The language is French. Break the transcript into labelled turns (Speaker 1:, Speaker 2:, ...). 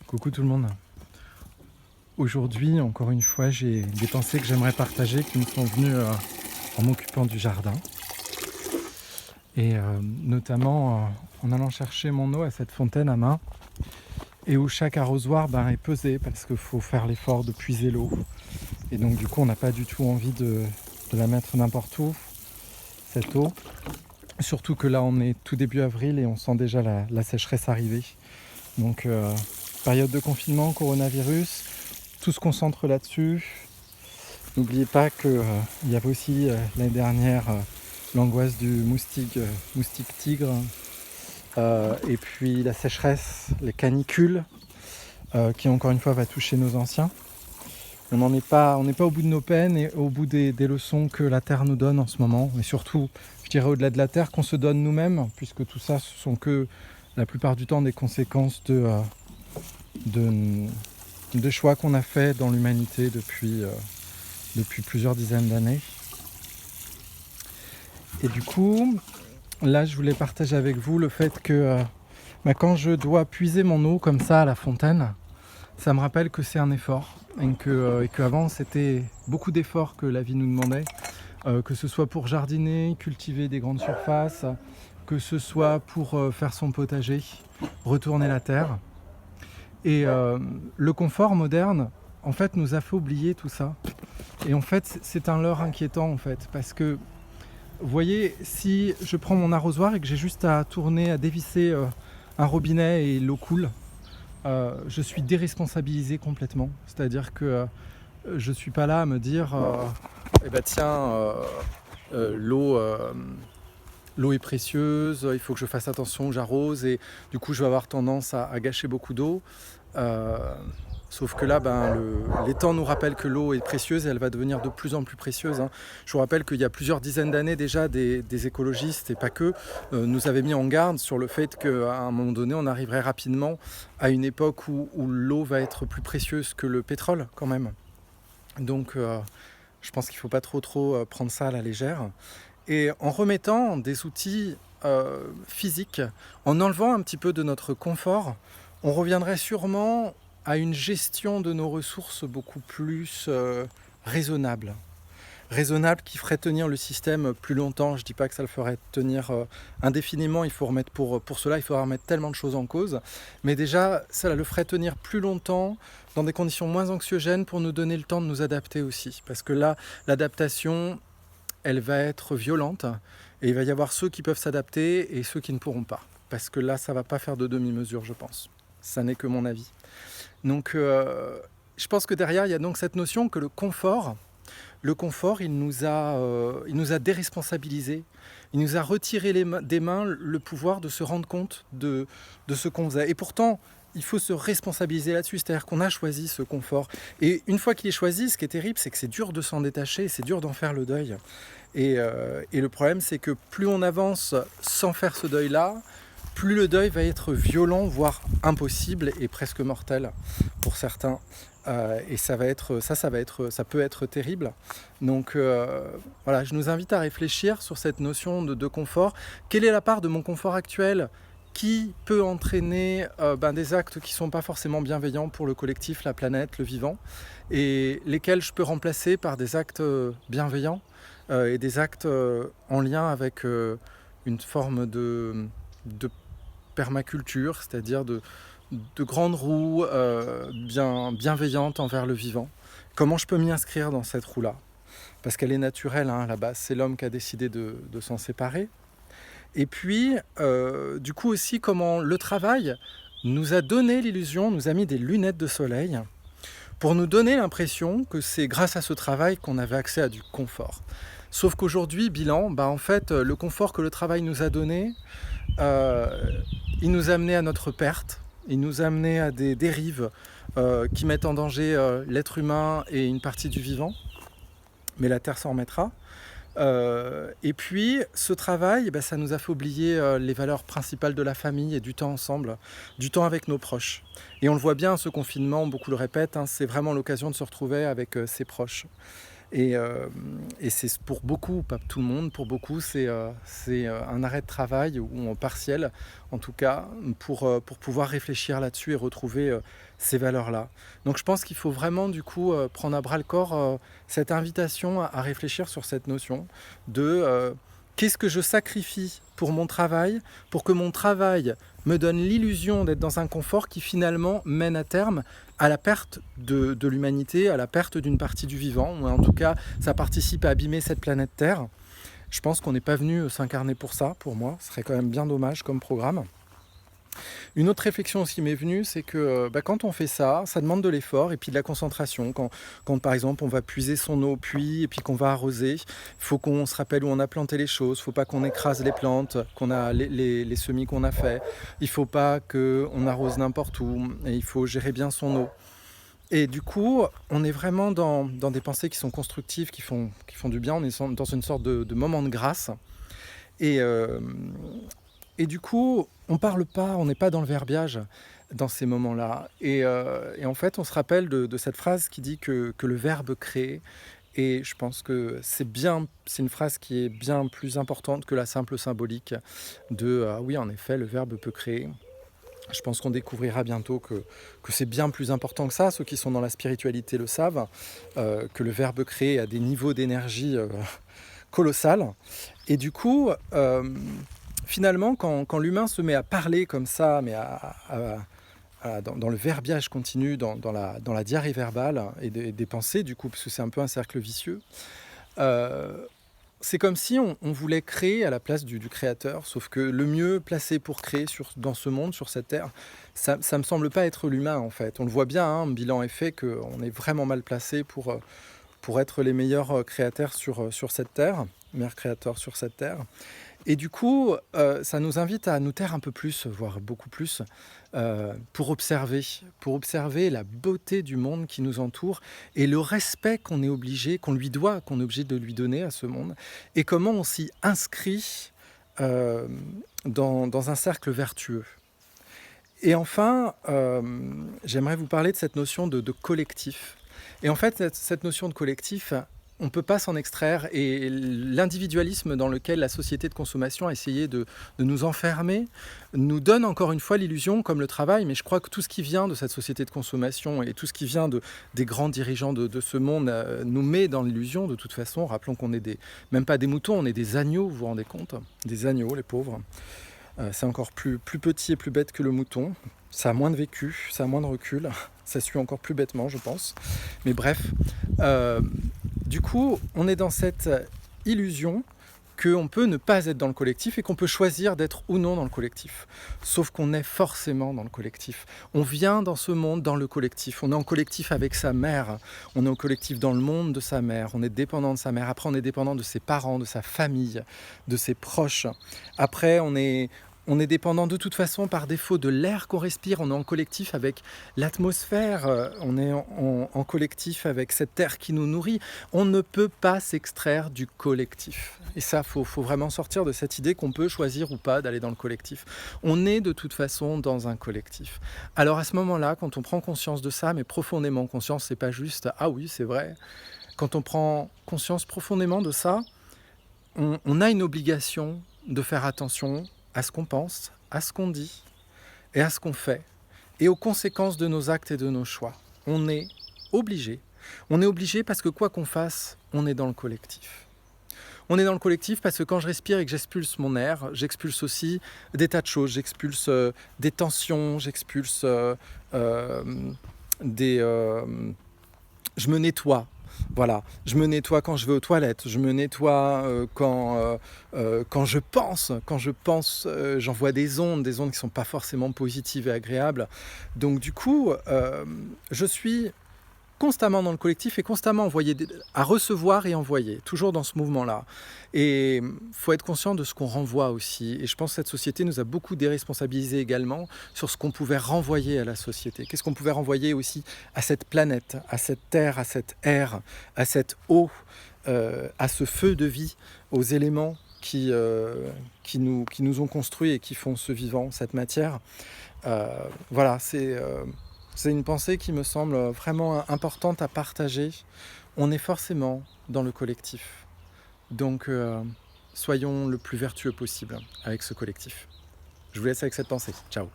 Speaker 1: Coucou tout le monde. Aujourd'hui, encore une fois, j'ai des pensées que j'aimerais partager qui me sont venues en m'occupant du jardin. Et notamment en allant chercher mon eau à cette fontaine à main et où chaque arrosoir est pesé parce qu'il faut faire l'effort de puiser l'eau. Et donc du coup, on n'a pas du tout envie de la mettre n'importe où, cette eau. Surtout que là, on est tout début avril et on sent déjà la sécheresse arriver. Donc période de confinement, coronavirus, tout se concentre là-dessus. N'oubliez pas qu'il y avait aussi l'année dernière l'angoisse du moustique tigre, et puis la sécheresse, les canicules, qui encore une fois va toucher nos anciens. On n'est pas au bout de nos peines et au bout des leçons que la Terre nous donne en ce moment. Et surtout, je dirais au-delà de la Terre, qu'on se donne nous-mêmes, puisque tout ça, ce sont que la plupart du temps des conséquences de choix qu'on a fait dans l'humanité depuis plusieurs dizaines d'années. Et du coup, là, je voulais partager avec vous le fait que quand je dois puiser mon eau comme ça à la fontaine, ça me rappelle que c'est un effort et qu'avant c'était beaucoup d'efforts que la vie nous demandait, que ce soit pour jardiner, cultiver des grandes surfaces, que ce soit pour faire son potager, retourner la terre. Et le confort moderne, en fait, nous a fait oublier tout ça. Et en fait, c'est un leurre inquiétant, en fait, parce que, vous voyez, si je prends mon arrosoir et que j'ai juste à tourner, à dévisser un robinet et l'eau coule, je suis déresponsabilisé complètement. C'est-à-dire que je ne suis pas là à me dire l'eau est précieuse, il faut que je fasse attention, j'arrose et du coup je vais avoir tendance à gâcher beaucoup d'eau. Sauf que là, les temps nous rappellent que l'eau est précieuse et elle va devenir de plus en plus précieuse. Je vous rappelle qu'il y a plusieurs dizaines d'années déjà, des écologistes et pas que, nous avaient mis en garde sur le fait qu'à un moment donné, on arriverait rapidement à une époque où l'eau va être plus précieuse que le pétrole quand même. Donc je pense qu'il ne faut pas trop prendre ça à la légère. Et en remettant des outils physiques, en enlevant un petit peu de notre confort, on reviendrait sûrement à une gestion de nos ressources beaucoup plus raisonnable. Raisonnable qui ferait tenir le système plus longtemps. Je ne dis pas que ça le ferait tenir indéfiniment, il faut remettre pour cela, il faudra remettre tellement de choses en cause. Mais déjà, ça le ferait tenir plus longtemps, dans des conditions moins anxiogènes, pour nous donner le temps de nous adapter aussi. Parce que là, l'adaptation, elle va être violente, et il va y avoir ceux qui peuvent s'adapter et ceux qui ne pourront pas. Parce que là, ça ne va pas faire de demi-mesure, je pense. Ça n'est que mon avis. Donc, je pense que derrière, il y a donc cette notion que le confort, il nous a déresponsabilisés. Il nous a retiré des mains le pouvoir de se rendre compte de ce qu'on faisait. Et pourtant, il faut se responsabiliser là-dessus, c'est-à-dire qu'on a choisi ce confort. Et une fois qu'il est choisi, ce qui est terrible, c'est que c'est dur de s'en détacher, c'est dur d'en faire le deuil. Et le problème, c'est que plus on avance sans faire ce deuil-là, plus le deuil va être violent, voire impossible et presque mortel pour certains. Et ça peut être terrible. Donc voilà, je nous invite à réfléchir sur cette notion de confort. Quelle est la part de mon confort actuel qui peut entraîner des actes qui ne sont pas forcément bienveillants pour le collectif, la planète, le vivant, et lesquels je peux remplacer par des actes bienveillants et des actes en lien avec une forme de permaculture, c'est-à-dire de grandes roues bienveillantes envers le vivant. Comment je peux m'y inscrire dans cette roue-là ? Parce qu'elle est naturelle à la base, c'est l'homme qui a décidé de s'en séparer. Et puis, du coup aussi, comment le travail nous a donné l'illusion, nous a mis des lunettes de soleil pour nous donner l'impression que c'est grâce à ce travail qu'on avait accès à du confort. Sauf qu'aujourd'hui, bilan, en fait, le confort que le travail nous a donné, il nous a amené à notre perte, il nous a amené à des dérives qui mettent en danger l'être humain et une partie du vivant, mais la Terre s'en remettra. Et puis, ce travail, ça nous a fait oublier les valeurs principales de la famille et du temps ensemble, du temps avec nos proches. Et on le voit bien, ce confinement, beaucoup le répètent, c'est vraiment l'occasion de se retrouver avec ses proches. Et c'est pour beaucoup, pas tout le monde, pour beaucoup, c'est un arrêt de travail ou en partiel, en tout cas, pour pouvoir réfléchir là-dessus et retrouver ces valeurs-là. Donc je pense qu'il faut vraiment, du coup, prendre à bras le corps cette invitation à réfléchir sur cette notion de qu'est-ce que je sacrifie pour mon travail, pour que mon travail me donne l'illusion d'être dans un confort qui finalement mène à terme à la perte de l'humanité, à la perte d'une partie du vivant, ou en tout cas ça participe à abîmer cette planète Terre. Je pense qu'on n'est pas venu s'incarner pour ça, pour moi, ce serait quand même bien dommage comme programme. Une autre réflexion aussi m'est venue, c'est que quand on fait ça, ça demande de l'effort et puis de la concentration. Quand par exemple on va puiser son eau au puits et puis qu'on va arroser, il faut qu'on se rappelle où on a planté les choses, il ne faut pas qu'on écrase les plantes, qu'on a les semis qu'on a fait, il ne faut pas qu'on arrose n'importe où, et il faut gérer bien son eau. Et du coup, on est vraiment dans des pensées qui sont constructives, qui font du bien, on est dans une sorte de moment de grâce. Et, et du coup, on parle pas, on n'est pas dans le verbiage dans ces moments-là. Et en fait, on se rappelle de cette phrase qui dit que le verbe crée. Et je pense que c'est une phrase qui est bien plus importante que la simple symbolique de ah oui, en effet, le verbe peut créer. Je pense qu'on découvrira bientôt que c'est bien plus important que ça. Ceux qui sont dans la spiritualité le savent, que le verbe créer a des niveaux d'énergie colossales. Et du coup, finalement, quand l'humain se met à parler comme ça, mais dans le verbiage continu, dans la diarrhée verbale et des pensées, du coup, parce que c'est un peu un cercle vicieux, c'est comme si on voulait créer à la place du créateur, sauf que le mieux placé pour créer dans ce monde, sur cette terre, ça me semble pas être l'humain en fait. On le voit bien, hein, bilan est fait qu'on est vraiment mal placé pour être les meilleurs créateurs sur cette terre, meilleurs créateurs sur cette terre. Et du coup, ça nous invite à nous taire un peu plus, voire beaucoup plus, pour observer la beauté du monde qui nous entoure et le respect qu'on est obligé de lui donner à ce monde, et comment on s'y inscrit dans un cercle vertueux. Et enfin, j'aimerais vous parler de cette notion de collectif. Et en fait, cette notion de collectif, on ne peut pas s'en extraire, et l'individualisme dans lequel la société de consommation a essayé de nous enfermer nous donne encore une fois l'illusion, comme le travail, mais je crois que tout ce qui vient de cette société de consommation et tout ce qui vient des grands dirigeants de ce monde nous met dans l'illusion de toute façon. Rappelons qu'on est même pas des moutons, on est des agneaux, vous vous rendez compte? Des agneaux, les pauvres. C'est encore plus petit et plus bête que le mouton. Ça a moins de vécu, ça a moins de recul, ça suit encore plus bêtement, je pense. Mais bref, du coup, on est dans cette illusion qu'on peut ne pas être dans le collectif et qu'on peut choisir d'être ou non dans le collectif. Sauf qu'on est forcément dans le collectif. On vient dans ce monde dans le collectif. On est en collectif avec sa mère. On est en collectif dans le monde de sa mère. On est dépendant de sa mère. Après, on est dépendant de ses parents, de sa famille, de ses proches. Après, on est dépendant de toute façon par défaut de l'air qu'on respire. On est en collectif avec l'atmosphère, on est en collectif avec cette terre qui nous nourrit. On ne peut pas s'extraire du collectif. Et ça, faut vraiment sortir de cette idée qu'on peut choisir ou pas d'aller dans le collectif. On est de toute façon dans un collectif. Alors à ce moment-là, quand on prend conscience de ça, mais profondément conscience, c'est pas juste « ah oui, c'est vrai ». Quand on prend conscience profondément de ça, on a une obligation de faire attention à ce qu'on pense, à ce qu'on dit et à ce qu'on fait et aux conséquences de nos actes et de nos choix. On est obligé. On est obligé parce que quoi qu'on fasse, on est dans le collectif. On est dans le collectif parce que quand je respire et que j'expulse mon air, j'expulse aussi des tas de choses. J'expulse des tensions, j'expulse je me nettoie. Voilà, je me nettoie quand je vais aux toilettes, je me nettoie quand je pense, j'envoie des ondes qui ne sont pas forcément positives et agréables. Donc du coup, je suis constamment dans le collectif et constamment à recevoir et envoyer, toujours dans ce mouvement-là. Et il faut être conscient de ce qu'on renvoie aussi. Et je pense que cette société nous a beaucoup déresponsabilisés également sur ce qu'on pouvait renvoyer à la société. Qu'est-ce qu'on pouvait renvoyer aussi à cette planète, à cette terre, à cette air, à cette eau, à ce feu de vie, aux éléments qui nous ont construits et qui font ce vivant, cette matière. Voilà, C'est une pensée qui me semble vraiment importante à partager. On est forcément dans le collectif. Donc, soyons le plus vertueux possible avec ce collectif. Je vous laisse avec cette pensée. Ciao.